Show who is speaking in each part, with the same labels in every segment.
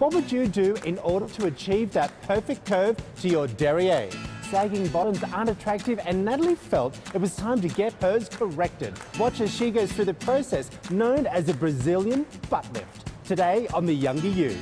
Speaker 1: What would you do in order to achieve that perfect curve to your derriere? Sagging bottoms aren't attractive, and Natalie felt it was time to get hers corrected. Watch as she goes through the process known as a Brazilian butt lift. Today on The Younger You.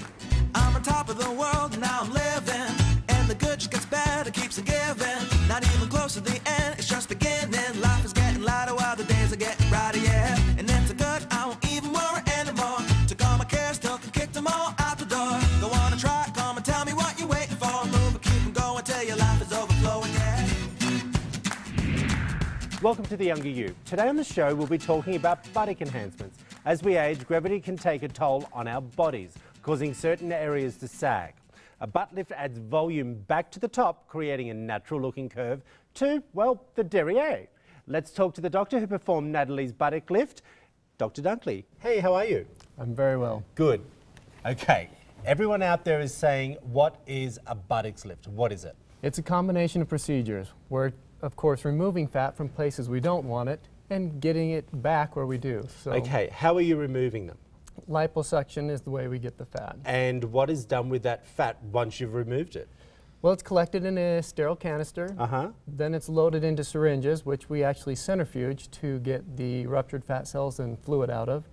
Speaker 2: I'm on top of the world, now I'm living, and the good just gets better, keeps on giving. Not even close to the end, it's just beginning. Life is getting lighter while the days are getting brighter, yeah. And it's a good, I won't even worry anymore. Took all my cares, took and kicked them all out the door. Go on and try, come and tell me what you're waiting for. Move and keep on going till your life is overflowing, yeah.
Speaker 1: Welcome to The Younger You. Today on the show we'll be talking about buttock enhancements. As we age, gravity can take a toll on our bodies, causing certain areas to sag. A butt lift adds volume back to the top, creating a natural looking curve to, well, the derriere. Let's talk to the doctor who performed Natalie's buttock lift, Dr. Dunkley. Hey, how are you?
Speaker 3: I'm very well.
Speaker 1: Good. Okay, everyone out there is saying, what is a buttocks lift? What is it?
Speaker 3: It's a combination of procedures. We're, of course, removing fat from places we don't want it and getting it back where we do. So
Speaker 1: Okay, how are you removing them?
Speaker 3: liposuction is the way we get the fat.
Speaker 1: And what is done with that fat once you've removed it?
Speaker 3: Well, it's collected in a sterile canister. Then it's loaded into syringes, which we actually centrifuge to get the ruptured fat cells and fluid out of.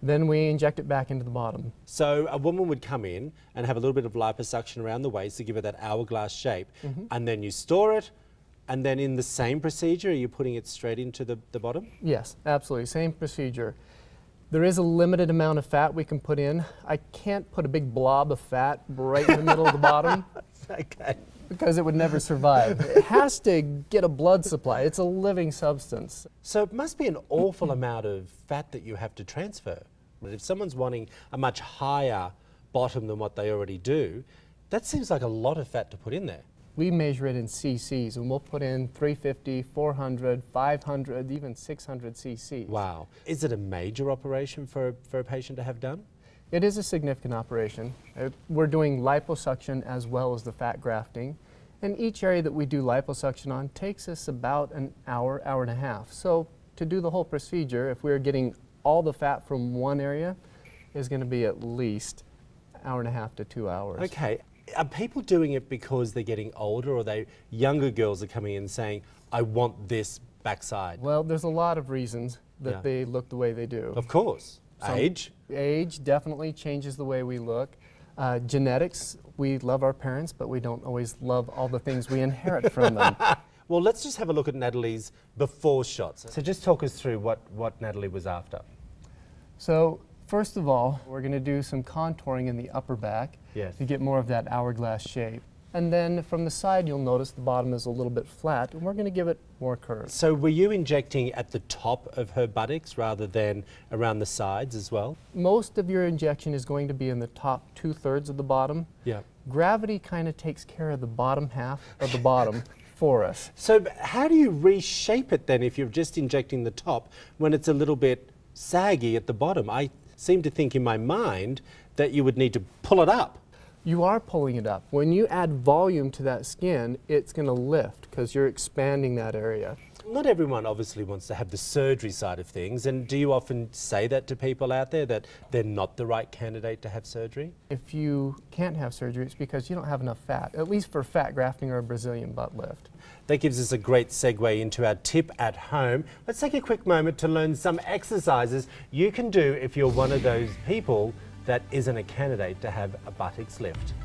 Speaker 3: Then we inject it back into the bottom.
Speaker 1: So a woman would come in and have a little bit of liposuction around the waist to give it that hourglass shape, and then you store it, and then in the same procedure, are you putting it straight into the bottom?
Speaker 3: Yes, absolutely, same procedure. There is a limited amount of fat we can put in. I can't put a big blob of fat right in the middle of the bottom.
Speaker 1: Okay.
Speaker 3: Because it would never survive. It has to get a blood supply. It's a living substance.
Speaker 1: So it must be an awful amount of fat that you have to transfer. But if someone's wanting a much higher bottom than what they already do, that seems like a lot of fat to put in there.
Speaker 3: We measure it in cc's, and we'll put in 350, 400, 500, even 600 cc's.
Speaker 1: Wow. Is it a major operation for a patient to have done?
Speaker 3: It is a significant operation. We're doing liposuction as well as the fat grafting. And each area that we do liposuction on takes us about an hour, hour and a half. So to do the whole procedure, if we're getting all the fat from one area, is going to be at least an hour and a half to 2 hours.
Speaker 1: Okay. Are people doing it because they're getting older, or younger girls are coming in saying, I want this backside?
Speaker 3: Well, there's a lot of reasons that they look the way they do.
Speaker 1: Of course. Age?
Speaker 3: Age definitely changes the way we look. Genetics, we love our parents, but we don't always love all the things we inherit from them.
Speaker 1: Well, let's just have a look at Natalie's before shots. So just talk us through what Natalie was after.
Speaker 3: So, first of all, we're going to do some contouring in the upper back to get more of that hourglass shape. And then from the side, you'll notice the bottom is a little bit flat, and we're going to give it more curve.
Speaker 1: So were you injecting at the top of her buttocks rather than around the sides as well?
Speaker 3: Most of your injection is going to be in the top 2/3 of the bottom.
Speaker 1: Yeah.
Speaker 3: Gravity kind of takes care of the bottom half of the bottom for us.
Speaker 1: So how do you reshape it then if you're just injecting the top when it's a little bit saggy at the bottom? I seem to think in my mind that you would need to pull it up.
Speaker 3: You are pulling it up. When you add volume to that skin, it's going to lift because you're expanding that area.
Speaker 1: Not everyone obviously wants to have the surgery side of things, and do you often say that to people out there, that they're not the right candidate to have surgery?
Speaker 3: If you can't have surgery, it's because you don't have enough fat, at least for fat grafting or a Brazilian butt lift.
Speaker 1: That gives us a great segue into our tip at home. Let's take a quick moment to learn some exercises you can do if you're one of those people that isn't a candidate to have a buttocks lift.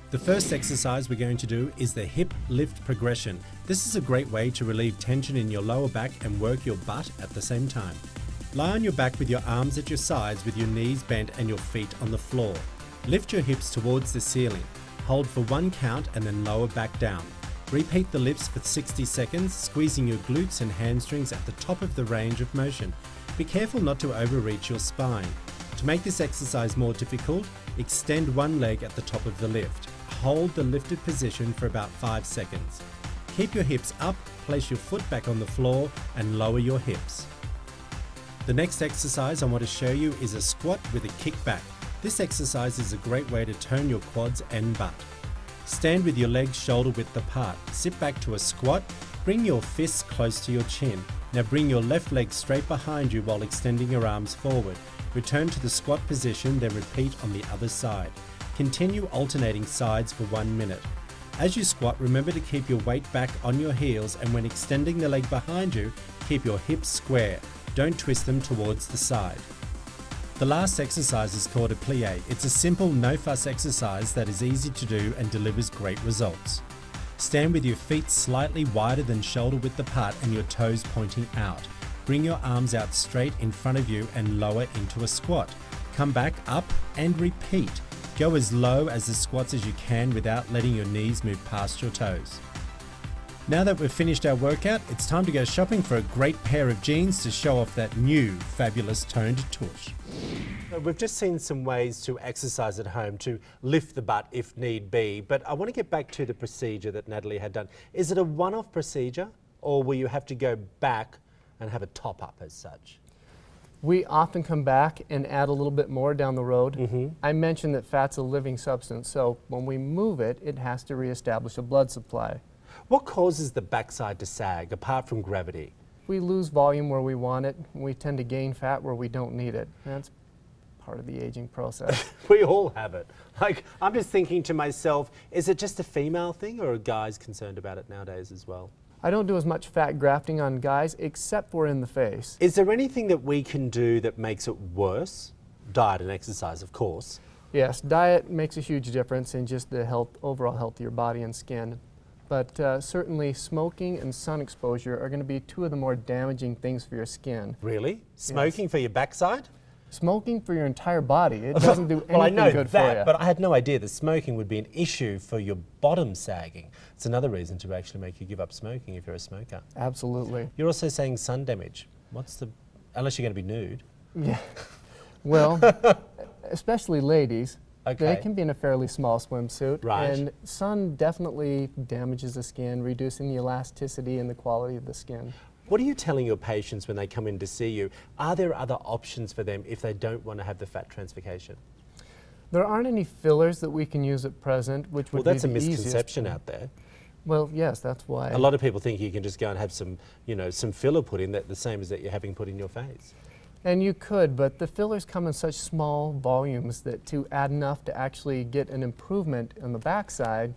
Speaker 1: The first exercise we're going to do is the hip lift progression. This is a great way to relieve tension in your lower back and work your butt at the same time. Lie on your back with your arms at your sides with your knees bent and your feet on the floor. Lift your hips towards the ceiling. Hold for 1 count and then lower back down. Repeat the lifts for 60 seconds, squeezing your glutes and hamstrings at the top of the range of motion. Be careful not to overreach your spine. To make this exercise more difficult, extend one leg at the top of the lift. Hold the lifted position for about 5 seconds. Keep your hips up, place your foot back on the floor and lower your hips. The next exercise I want to show you is a squat with a kick back. This exercise is a great way to tone your quads and butt. Stand with your legs shoulder width apart. Sit back to a squat. Bring your fists close to your chin. Now bring your left leg straight behind you while extending your arms forward. Return to the squat position, then repeat on the other side. Continue alternating sides for 1 minute. As you squat, remember to keep your weight back on your heels, and when extending the leg behind you, keep your hips square. Don't twist them towards the side. The last exercise is called a plie. It's a simple, no-fuss exercise that is easy to do and delivers great results. Stand with your feet slightly wider than shoulder width apart and your toes pointing out. Bring your arms out straight in front of you and lower into a squat. Come back up and repeat. Go as low as the squats as you can without letting your knees move past your toes. Now that we've finished our workout, it's time to go shopping for a great pair of jeans to show off that new, fabulous toned tush. We've just seen some ways to exercise at home to lift the butt if need be, but I want to get back to the procedure that Natalie had done. Is it a one-off procedure, or will you have to go back and have a top-up as such?
Speaker 3: We often come back and add a little bit more down the road. I mentioned that fat's a living substance, so when we move it, it has to reestablish a blood supply.
Speaker 1: What causes the backside to sag, apart from gravity?
Speaker 3: We lose volume where we want it, and we tend to gain fat where we don't need it. That's part of the aging process.
Speaker 1: We all have it. Like, I'm just thinking to myself, is it just a female thing, or are guys concerned about it nowadays as well?
Speaker 3: I don't do as much fat grafting on guys, except for in the face.
Speaker 1: Is there anything that we can do that makes it worse? Diet and exercise, of course.
Speaker 3: Yes, diet makes a huge difference in just the overall health of your body and skin. But certainly smoking and sun exposure are going to be two of the more damaging things for your skin.
Speaker 1: Really? Smoking for your backside?
Speaker 3: Smoking for your entire body. It doesn't do anything
Speaker 1: well, I know
Speaker 3: good
Speaker 1: that,
Speaker 3: for you.
Speaker 1: but I had no idea that smoking would be an issue for your bottom sagging. It's another reason to actually make you give up smoking if you're a smoker.
Speaker 3: Absolutely.
Speaker 1: You're also saying sun damage. Unless you're going to be nude.
Speaker 3: Yeah. Well, especially ladies.
Speaker 1: Okay.
Speaker 3: They can be in a fairly small swimsuit.
Speaker 1: Right.
Speaker 3: And sun definitely damages the skin, reducing the elasticity and the quality of the skin.
Speaker 1: What are you telling your patients when they come in to see you? Are there other options for them if they don't want to have the fat translocation?
Speaker 3: There aren't any fillers that we can use at present, which would be the easiest.
Speaker 1: Well, that's a misconception out there.
Speaker 3: Well, yes, that's why.
Speaker 1: A lot of people think you can just go and have some, some filler put in, that the same as that you're having put in your face.
Speaker 3: And you could, but the fillers come in such small volumes that to add enough to actually get an improvement on the backside,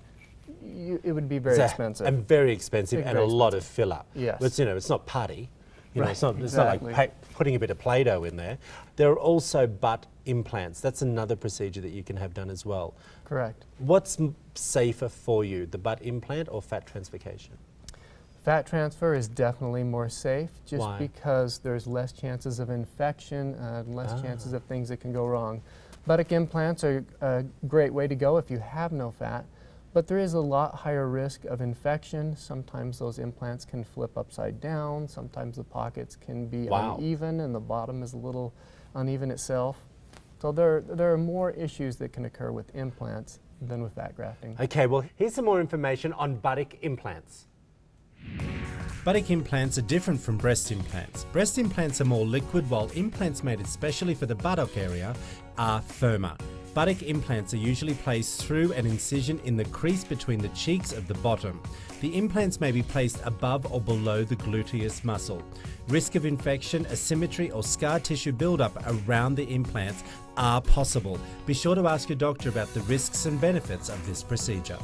Speaker 3: it would be very expensive.
Speaker 1: And very expensive, and a lot of filler.
Speaker 3: Yes.
Speaker 1: But, it's not putty.
Speaker 3: Right,
Speaker 1: it's not like putting a bit of Play-Doh in there. There are also butt implants. That's another procedure that you can have done as well.
Speaker 3: Correct.
Speaker 1: What's safer for you, the butt implant or fat translocation?
Speaker 3: Fat transfer is definitely more safe, just
Speaker 1: Why?
Speaker 3: because there's less chances of infection, less chances of things that can go wrong. Buttock implants are a great way to go if you have no fat, but there is a lot higher risk of infection. Sometimes those implants can flip upside down, sometimes the pockets can be uneven and the bottom is a little uneven itself. So there are more issues that can occur with implants than with fat grafting.
Speaker 1: Okay, well, here's some more information on buttock implants. Buttock implants are different from breast implants. Breast implants are more liquid, while implants made especially for the buttock area are firmer. Buttock implants are usually placed through an incision in the crease between the cheeks of the bottom. The implants may be placed above or below the gluteus muscle. Risk of infection, asymmetry or scar tissue buildup around the implants are possible. Be sure to ask your doctor about the risks and benefits of this procedure.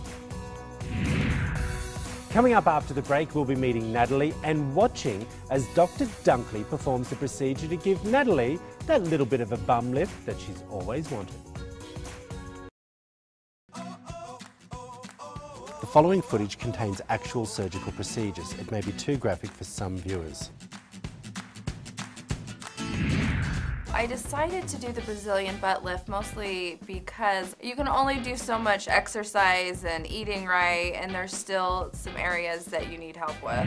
Speaker 1: Coming up after the break, we'll be meeting Natalie and watching as Dr. Dunkley performs the procedure to give Natalie that little bit of a bum lift that she's always wanted. The following footage contains actual surgical procedures. It may be too graphic for some viewers.
Speaker 4: I decided to do the Brazilian butt lift mostly because you can only do so much exercise and eating right, and there's still some areas that you need help with.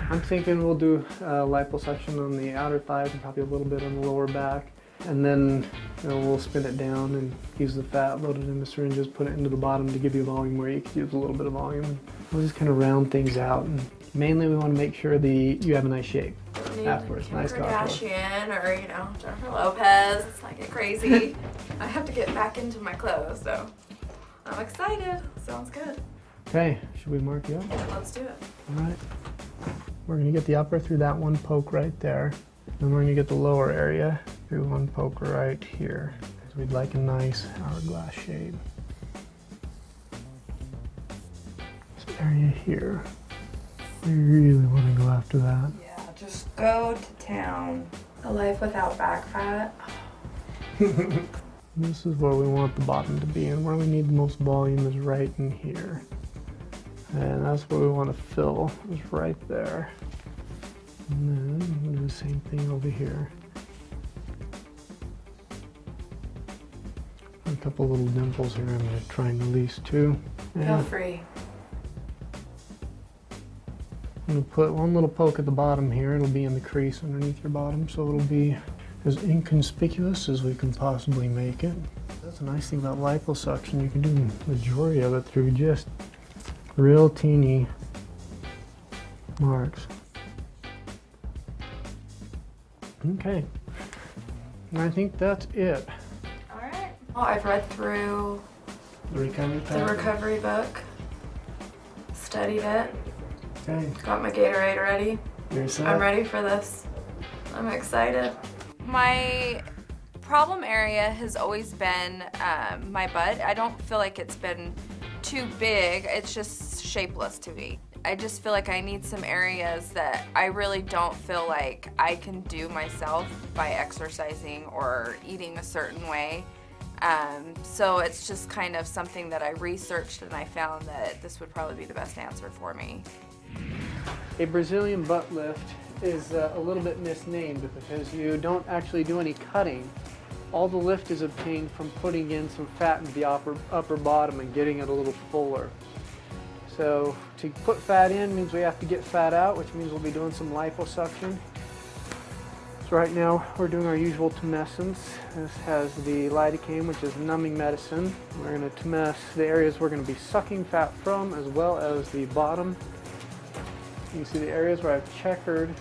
Speaker 3: I'm thinking we'll do liposuction on the outer thighs and probably a little bit on the lower back. And then we'll spin it down and use the fat loaded in the syringes, put it into the bottom to give you volume where you could use a little bit of volume. We'll just kind of round things out. And mainly we want to make sure you have a nice shape afterwards.
Speaker 4: Kim
Speaker 3: Nice
Speaker 4: Kardashian or, Jennifer Lopez. It's like get crazy. I have to get back into my clothes, so I'm excited. Sounds good.
Speaker 3: Okay, should we mark you up?
Speaker 4: Let's do it.
Speaker 3: All right. We're going to get the upper through that one poke right there. Then we're going to get the lower area, do one poke right here, because we'd like a nice hourglass shape. This area here, we really want to go after that.
Speaker 4: Yeah, just go to town. A life without back fat.
Speaker 3: This is where we want the bottom to be, and where we need the most volume is right in here. And that's where we want to fill, is right there. And then we'll do the same thing over here. A couple little dimples here I'm going to try and release too.
Speaker 4: Feel free.
Speaker 3: I'm going to put one little poke at the bottom here. It'll be in the crease underneath your bottom, so it'll be as inconspicuous as we can possibly make it. That's a nice thing about liposuction. You can do the majority of it through just real teeny marks. Okay, and I think that's it.
Speaker 4: All right. Well, I've read through
Speaker 3: The
Speaker 4: recovery book, studied it,
Speaker 3: Okay,
Speaker 4: got my Gatorade ready.
Speaker 3: you're set.
Speaker 4: I'm ready for this. I'm excited. My problem area has always been my butt. I don't feel like it's been too big. It's just shapeless to me. I just feel like I need some areas that I really don't feel like I can do myself by exercising or eating a certain way. So it's just kind of something that I researched, and I found that this would probably be the best answer for me.
Speaker 3: A Brazilian butt lift is a little bit misnamed because you don't actually do any cutting. All the lift is obtained from putting in some fat in the upper bottom and getting it a little fuller. So to put fat in means we have to get fat out, which means we'll be doing some liposuction. So right now we're doing our usual tumescence. This has the lidocaine, which is numbing medicine. We're going to tumesce the areas we're going to be sucking fat from, as well as the bottom. You can see the areas where I've checkered,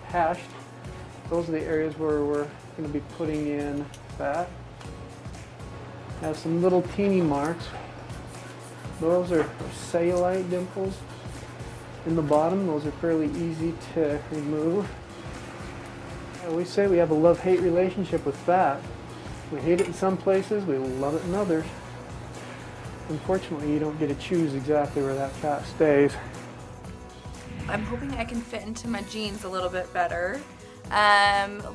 Speaker 3: hashed. Those are the areas where we're going to be putting in fat. I have some little teeny marks. Those are cellulite dimples in the bottom. Those are fairly easy to remove. I always say we have a love-hate relationship with fat. We hate it in some places, we love it in others. Unfortunately, you don't get to choose exactly where that fat stays.
Speaker 4: I'm hoping I can fit into my jeans a little bit better,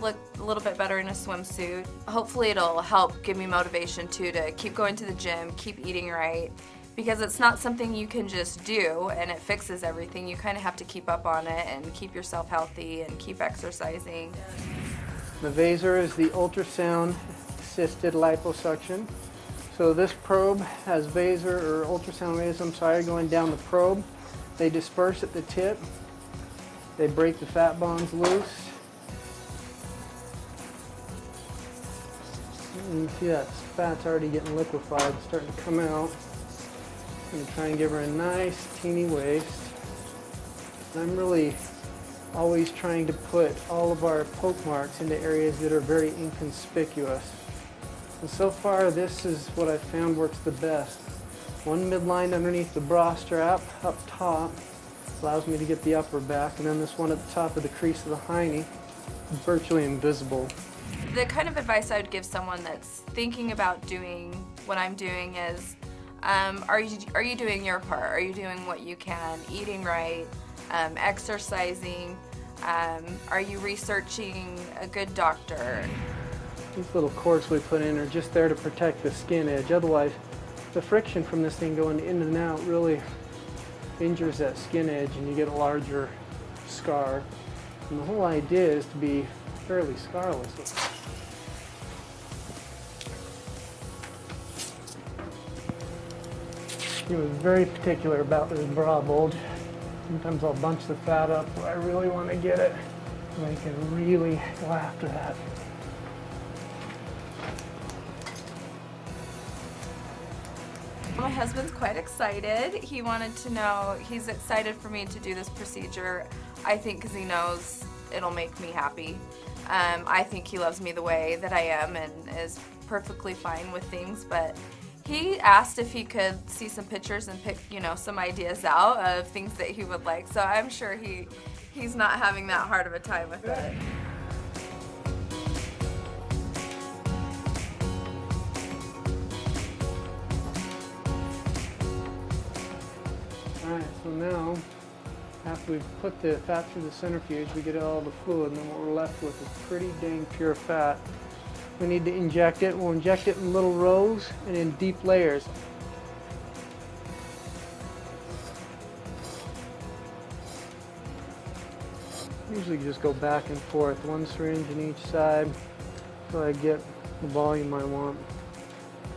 Speaker 4: look a little bit better in a swimsuit. Hopefully it'll help give me motivation too to keep going to the gym, keep eating right, because it's not something you can just do and it fixes everything. You kind of have to keep up on it and keep yourself healthy and keep exercising.
Speaker 3: The Vaser is the ultrasound assisted liposuction. So this probe has Vaser or ultrasound rays, going down the probe. They disperse at the tip. They break the fat bonds loose. And you see that fat's already getting liquefied, it's starting to come out. I'm going to try and give her a nice teeny waist. And I'm really always trying to put all of our poke marks into areas that are very inconspicuous. And so far this is what I've found works the best. One midline underneath the bra strap up top allows me to get the upper back, and then this one at the top of the crease of the hiney is virtually invisible.
Speaker 4: The kind of advice I would give someone that's thinking about doing what I'm doing is, are you doing your part? Are you doing what you can? Eating right, exercising, are you researching a good doctor?
Speaker 3: These little cords we put in are just there to protect the skin edge. Otherwise, the friction from this thing going in and out really injures that skin edge and you get a larger scar. And the whole idea is to be fairly scarless. He was very particular about this bra bulge. Sometimes I'll bunch the fat up where I really want to get it, and I can really go after that.
Speaker 4: My husband's quite excited. He wanted to know, he's excited for me to do this procedure, I think because he knows it'll make me happy. I think he loves me the way that I am and is perfectly fine with things, but he asked if he could see some pictures and pick, some ideas out of things that he would like. So I'm sure he's not having that hard of a time with it.
Speaker 3: now, after we've put the fat through the centrifuge, we get all the fluid, and then what we're left with is pretty dang pure fat. We need to inject it. We'll inject it in little rows and in deep layers. Usually just go back and forth, one syringe in each side, so I get the volume I want.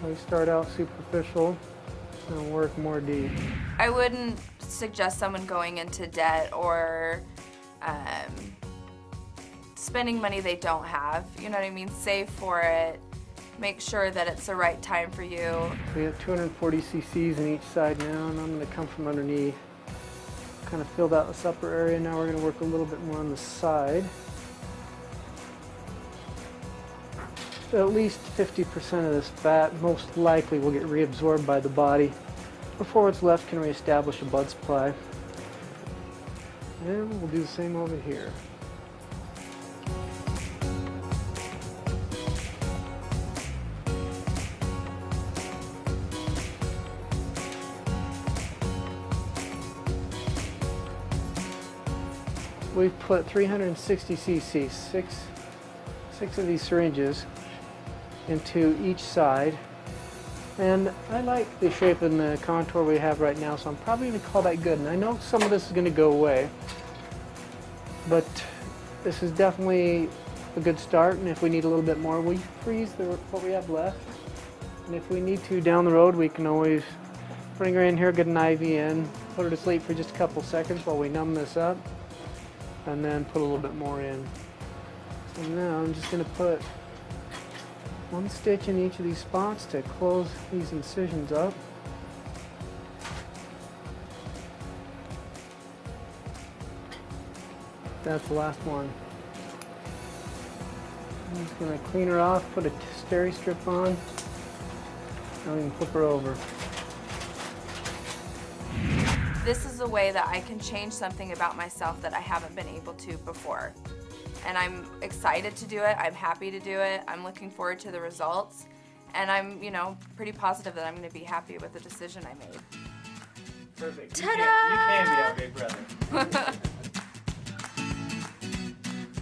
Speaker 3: I start out superficial and work more deep.
Speaker 4: I wouldn't suggest someone going into debt or spending money they don't have. You know what I mean? Save for it. Make sure that it's the right time for you.
Speaker 3: We have 240 cc's in each side now, and I'm going to come from underneath. Kind of filled out this upper area. Now we're going to work a little bit more on the side. At least 50% of this fat most likely will get reabsorbed by the body before what's left can reestablish a blood supply. And we'll do the same over here. We've put 360 cc, six of these syringes into each side. And I like the shape and the contour we have right now, so I'm probably going to call that good. And I know some of this is going to go away, but this is definitely a good start. And if we need a little bit more, we freeze what we have left. And if we need to down the road, we can always bring her in here, get an IV in, put her to sleep for just a couple seconds while we numb this up, and then put a little bit more in. So now I'm just going to put one stitch in each of these spots to close these incisions up. That's the last one. I'm just going to clean her off, put a steri strip on, and we can flip her over.
Speaker 4: This is a way that I can change something about myself that I haven't been able to before. And I'm excited to do it. I'm happy to do it. I'm looking forward to the results. And I'm, you know, pretty positive that I'm going to be happy with the decision I made.
Speaker 1: Perfect.
Speaker 4: Ta-da!
Speaker 1: You can be our big brother.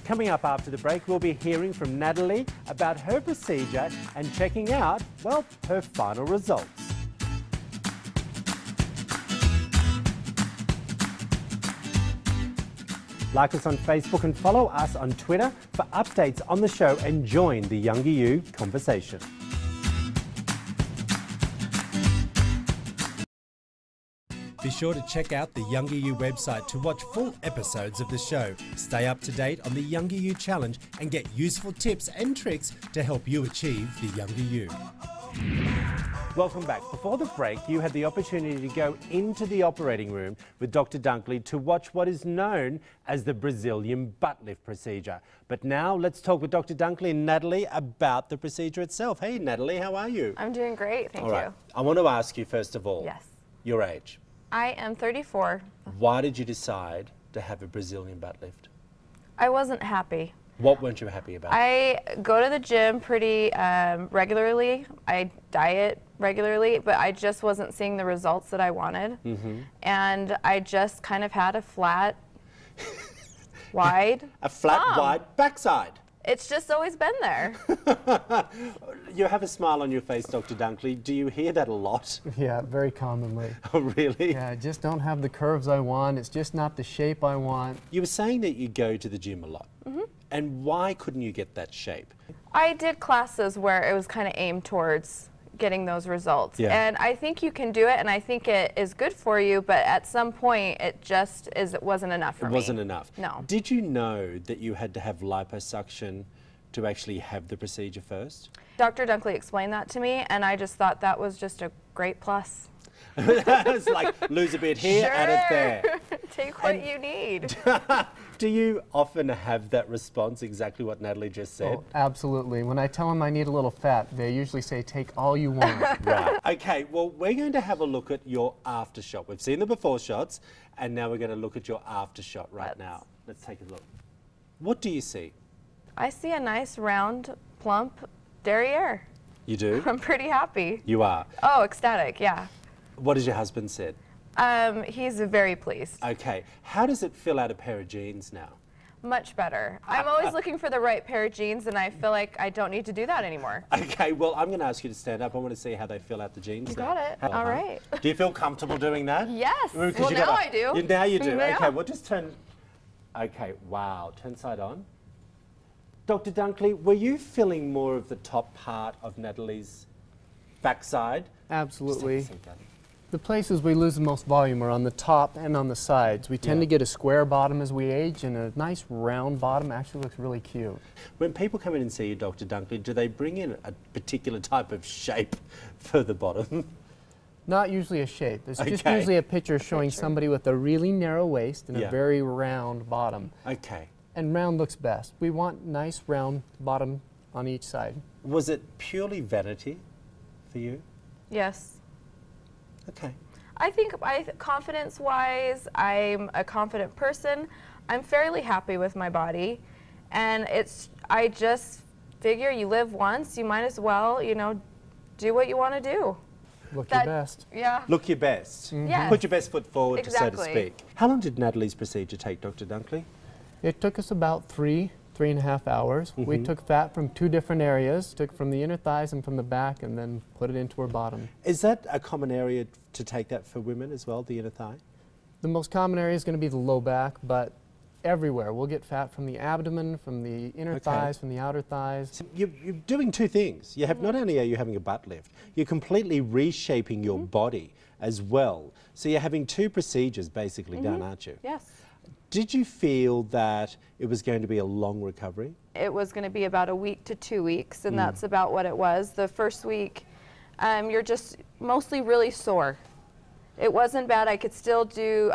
Speaker 1: Coming up after the break, we'll be hearing from Natalie about her procedure and checking out, well, her final results. Like us on Facebook and follow us on Twitter for updates on the show and join the Younger You conversation. Be sure to check out the Younger You website to watch full episodes of the show. Stay up to date on the Younger You Challenge and get useful tips and tricks to help you achieve the Younger You. Welcome back. Before the break, you had the opportunity to go into the operating room with Dr. Dunkley to watch what is known as the Brazilian butt lift procedure. But now let's talk with Dr. Dunkley and Natalie about the procedure itself. Hey, Natalie, how are you?
Speaker 5: I'm doing great, thank
Speaker 1: All right.
Speaker 5: you.
Speaker 1: I want to ask you, first of all,
Speaker 5: Yes.
Speaker 1: your age.
Speaker 5: I am 34.
Speaker 1: Why did you decide to have a Brazilian butt lift?
Speaker 5: I wasn't happy.
Speaker 1: What weren't you happy about?
Speaker 5: I go to the gym pretty regularly. I diet regularly, but I just wasn't seeing the results that I wanted. And I just kind of had a flat, wide
Speaker 1: A flat,
Speaker 5: bum.
Speaker 1: wide backside.
Speaker 5: It's just always been there.
Speaker 1: You have a smile on your face, Dr. Dunkley. Do you hear that a lot?
Speaker 3: Yeah, very commonly.
Speaker 1: Oh, really?
Speaker 3: Yeah, I just don't have the curves I want. It's just not the shape I want.
Speaker 1: You were saying that you go to the gym a lot. And why couldn't you get that shape?
Speaker 5: I did classes where it was kind of aimed towards getting those results.
Speaker 1: Yeah.
Speaker 5: And I think you can do it, and I think it is good for you, but at some point it wasn't enough for me.
Speaker 1: It wasn't enough.
Speaker 5: No.
Speaker 1: Did you know that you had to have liposuction to actually have the procedure first?
Speaker 5: Dr. Dunkley explained that to me, and I just thought that was just a great plus.
Speaker 1: It's like lose a bit here, add it there.
Speaker 5: Take what you need.
Speaker 1: Do you often have that response, exactly what Natalie just said?
Speaker 3: Oh, absolutely. When I tell them I need a little fat, they usually say, take all you want.
Speaker 1: Right. Okay, well, we're going to have a look at your after shot. We've seen the before shots, and now we're going to look at your after shot right now. Let's take a look. What do you see?
Speaker 5: I see a nice, round, plump derriere.
Speaker 1: You do?
Speaker 5: I'm pretty happy.
Speaker 1: You are.
Speaker 5: Oh, ecstatic, yeah.
Speaker 1: What has your husband said?
Speaker 5: He's very pleased.
Speaker 1: Okay. How does it fill out a pair of jeans now?
Speaker 5: Much better. I'm always looking for the right pair of jeans, and I feel like I don't need to do that anymore.
Speaker 1: Okay, well, I'm going to ask you to stand up. I want to see how they fill out the jeans.
Speaker 5: You
Speaker 1: now.
Speaker 5: got it.
Speaker 1: Uh-huh.
Speaker 5: All right.
Speaker 1: Do you feel comfortable doing that?
Speaker 5: Yes.
Speaker 1: Because
Speaker 5: Well,
Speaker 1: you
Speaker 5: now
Speaker 1: got
Speaker 5: I do.
Speaker 1: Now you do.
Speaker 5: Yeah.
Speaker 1: Okay, well, just turn. Okay, wow. Turn side on. Dr. Dunkley, were you feeling more of the top part of Natalie's backside?
Speaker 3: Absolutely.
Speaker 1: Just take a seat, darling.
Speaker 3: The places we lose the most volume are on the top and on the sides. We tend
Speaker 1: Yeah.
Speaker 3: to get a square bottom as we age, and a nice round bottom actually looks really cute.
Speaker 1: When people come in and see you, Dr. Dunkley, do they bring in a particular type of shape for the bottom?
Speaker 3: Not usually a shape. It's just
Speaker 1: Okay.
Speaker 3: usually a picture showing somebody with a really narrow waist and
Speaker 1: Yeah.
Speaker 3: a very round bottom.
Speaker 1: Okay.
Speaker 3: And round looks best. We want nice round bottom on each side.
Speaker 1: Was it purely vanity for you?
Speaker 5: Yes.
Speaker 1: Okay.
Speaker 5: I think confidence-wise, I'm a confident person. I'm fairly happy with my body, and I just figure you live once, you might as well, you know, do what you want to do.
Speaker 3: Look
Speaker 5: That-
Speaker 3: your best.
Speaker 5: Yeah.
Speaker 1: Look your best.
Speaker 5: Yes.
Speaker 1: Put your best foot forward, so to
Speaker 5: Exactly.
Speaker 1: speak. How long did Natalie's procedure take, Dr. Dunkley?
Speaker 3: It took us about 3.5 hours. We took fat from 2 different areas, took from the inner thighs and from the back, and then put it into her bottom.
Speaker 1: Is that a common area to take that for women as well, the inner thigh?
Speaker 3: The most common area is going to be the low back, but everywhere. We'll get fat from the abdomen, from the inner
Speaker 1: Okay.
Speaker 3: thighs, from the outer thighs.
Speaker 1: So you're doing two things. You have not only are you having a butt lift, you're completely reshaping your body as well. So you're having 2 procedures basically done, aren't you?
Speaker 5: Yes.
Speaker 1: Did you feel that it was going to be a long recovery?
Speaker 5: It was going to be about a week to 2 weeks, and that's about what it was. The first week, you're just mostly really sore. It wasn't bad. I could still do,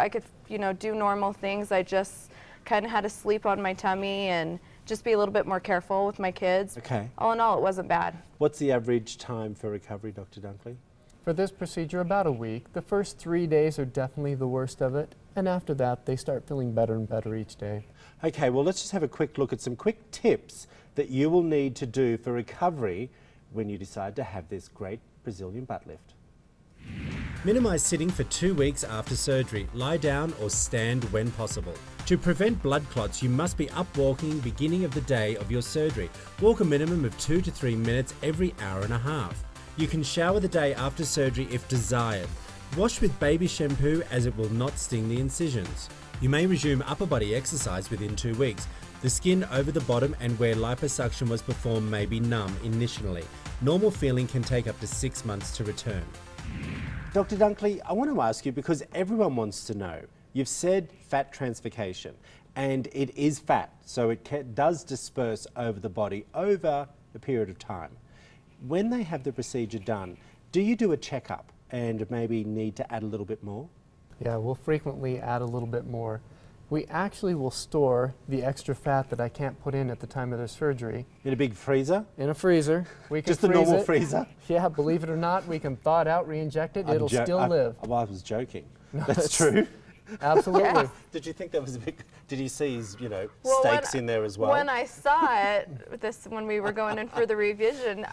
Speaker 5: you know, do normal things. I just kind of had to sleep on my tummy and just be a little bit more careful with my kids.
Speaker 1: Okay.
Speaker 5: All in all, it wasn't bad.
Speaker 1: What's the average time for recovery, Dr. Dunkley?
Speaker 3: For this procedure, about a week. The first 3 days are definitely the worst of it, and after that, they start feeling better and better each day.
Speaker 1: Okay, well, let's just have a quick look at some quick tips that you will need to do for recovery when you decide to have this great Brazilian butt lift. Minimise sitting for 2 weeks after surgery. Lie down or stand when possible. To prevent blood clots, you must be up walking beginning of the day of your surgery. Walk a minimum of 2 to 3 minutes every hour and a half. You can shower the day after surgery if desired. Wash with baby shampoo as it will not sting the incisions. You may resume upper body exercise within 2 weeks. The skin over the bottom and where liposuction was performed may be numb initially. Normal feeling can take up to 6 months to return. Dr. Dunkley, I want to ask you, because everyone wants to know, you've said fat translocation, and it is fat, so it does disperse over the body over a period of time. When they have the procedure done, do you do a checkup and maybe need to add a little bit more?
Speaker 3: Yeah, we'll frequently add a little bit more. We actually will store the extra fat that I can't put in at the time of the surgery
Speaker 1: In a big freezer?
Speaker 3: in a freezer. We can
Speaker 1: Just a
Speaker 3: freeze
Speaker 1: normal
Speaker 3: it.
Speaker 1: freezer?
Speaker 3: Yeah, believe it or not, we can thaw it out, re-inject it, it'll still live.
Speaker 1: Well, I was joking. That's
Speaker 3: it's-
Speaker 1: true.
Speaker 3: Absolutely.
Speaker 1: Did you think that was a big? Did you see his,
Speaker 5: Well,
Speaker 1: steaks in there as well?
Speaker 5: When I saw it, when we were going in for the revision,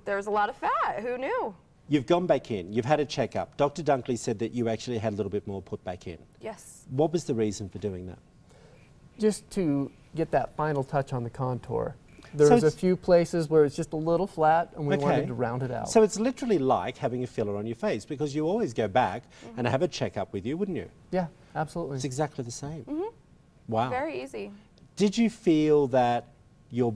Speaker 5: there was a lot of fat. Who knew?
Speaker 1: You've gone back in. You've had a checkup. Dr. Dunkley said that you actually had a little bit more put back in.
Speaker 5: Yes.
Speaker 1: What was the reason for doing that?
Speaker 3: Just to get that final touch on the contour. There's a
Speaker 1: it's-
Speaker 3: few places where it's just a little flat, and we wanted to round it out.
Speaker 1: So it's literally like having a filler on your face, because you always go back and have a checkup with you, wouldn't you?
Speaker 3: Yeah, absolutely.
Speaker 1: It's exactly the same. Wow.
Speaker 5: Very easy.
Speaker 1: Did you feel that your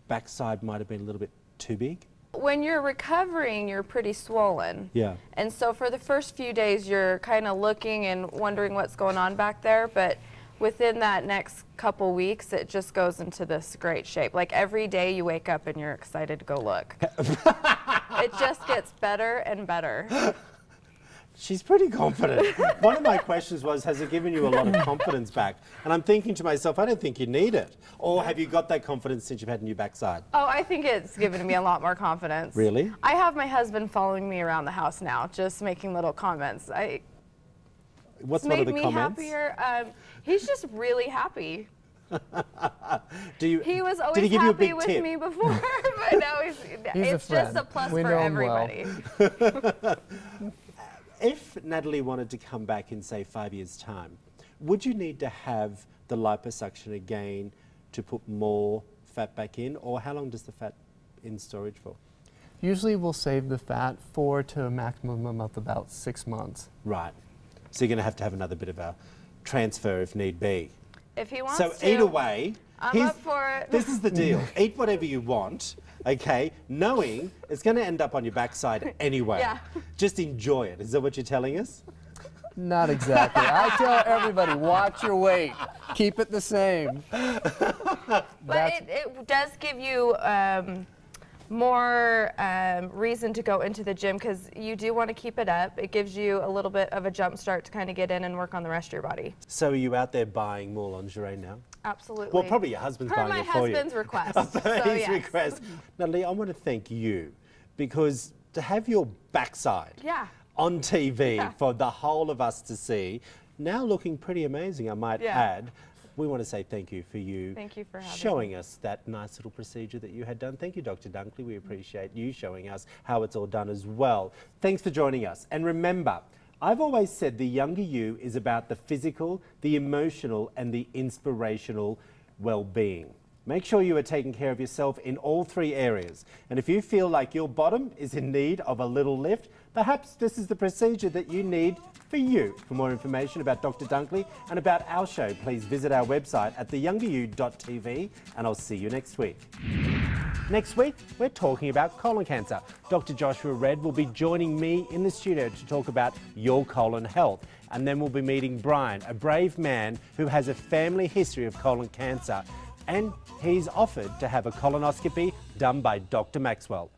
Speaker 1: backside might have been a little bit too big?
Speaker 5: When you're recovering, you're pretty swollen.
Speaker 1: Yeah.
Speaker 5: And so for the first few days, you're kind of looking and wondering what's going on back there. But within that next couple weeks, it just goes into this great shape. Like every day you wake up and you're excited to go look. It just gets better and better.
Speaker 1: She's pretty confident. One of my questions was, has it given you a lot of confidence back? And I'm thinking to myself, I don't think you need it. Or have you got that confidence since you've had a new backside?
Speaker 5: Oh, I think it's given me a lot more confidence.
Speaker 1: Really?
Speaker 5: I have my husband following me around the house now, just making little comments.
Speaker 1: What's
Speaker 5: It's
Speaker 1: one of
Speaker 5: made
Speaker 1: the
Speaker 5: me
Speaker 1: comments?
Speaker 5: happier. He's just really happy.
Speaker 1: Do you,
Speaker 5: He was
Speaker 1: did
Speaker 5: always
Speaker 1: he give you a
Speaker 5: happy
Speaker 1: big
Speaker 5: with
Speaker 1: tip?
Speaker 5: me before, but now
Speaker 3: He's a
Speaker 5: it's just
Speaker 3: friend.
Speaker 5: a plus
Speaker 3: We
Speaker 5: for
Speaker 3: know him well.
Speaker 5: everybody.
Speaker 1: If Natalie wanted to come back in, say, 5 years' time, would you need to have the liposuction again to put more fat back in, or how long does the fat in storage for?
Speaker 3: Usually we'll save the fat for to a maximum of about 6 months.
Speaker 1: Right. So you're going to have another bit of a transfer if need be.
Speaker 5: If he wants
Speaker 1: So
Speaker 5: to.
Speaker 1: eat away.
Speaker 5: I'm up for it.
Speaker 1: This is the deal. Eat whatever you want, okay, knowing it's going to end up on your backside anyway.
Speaker 5: Yeah.
Speaker 1: Just enjoy it. Is that what you're telling us?
Speaker 3: Not exactly. I tell everybody, watch your weight. Keep it the same.
Speaker 5: But it does give you more reason to go into the gym because you do want to keep it up. It gives you a little bit of a jump start to kind of get in and work on the rest of your body.
Speaker 1: So are you out there buying more lingerie now?
Speaker 5: Absolutely.
Speaker 1: Well, probably your husband's
Speaker 5: Per
Speaker 1: buying
Speaker 5: my
Speaker 1: it for you.
Speaker 5: husband's request.
Speaker 1: Per
Speaker 5: So,
Speaker 1: his
Speaker 5: yes.
Speaker 1: request. Natalie, I want to thank you because to have your backside
Speaker 5: Yeah.
Speaker 1: on TV
Speaker 5: Yeah.
Speaker 1: for the whole of us to see, now looking pretty amazing, I might
Speaker 5: Yeah.
Speaker 1: add. We want to say thank you for
Speaker 5: Thank you for having
Speaker 1: showing us that nice little procedure that you had done. Thank you, Dr. Dunkley. We appreciate you showing us how it's all done as well. Thanks for joining us. And remember, I've always said the younger you is about the physical, the emotional, and the inspirational well-being. Make sure you are taking care of yourself in all 3 areas. And if you feel like your bottom is in need of a little lift, perhaps this is the procedure that you need for you. For more information about Dr. Dunkley and about our show, please visit our website at theyoungeryou.tv, and I'll see you next week. Next week, we're talking about colon cancer. Dr. Joshua Red will be joining me in the studio to talk about your colon health. And then we'll be meeting Brian, a brave man who has a family history of colon cancer. And he's offered to have a colonoscopy done by Dr. Maxwell.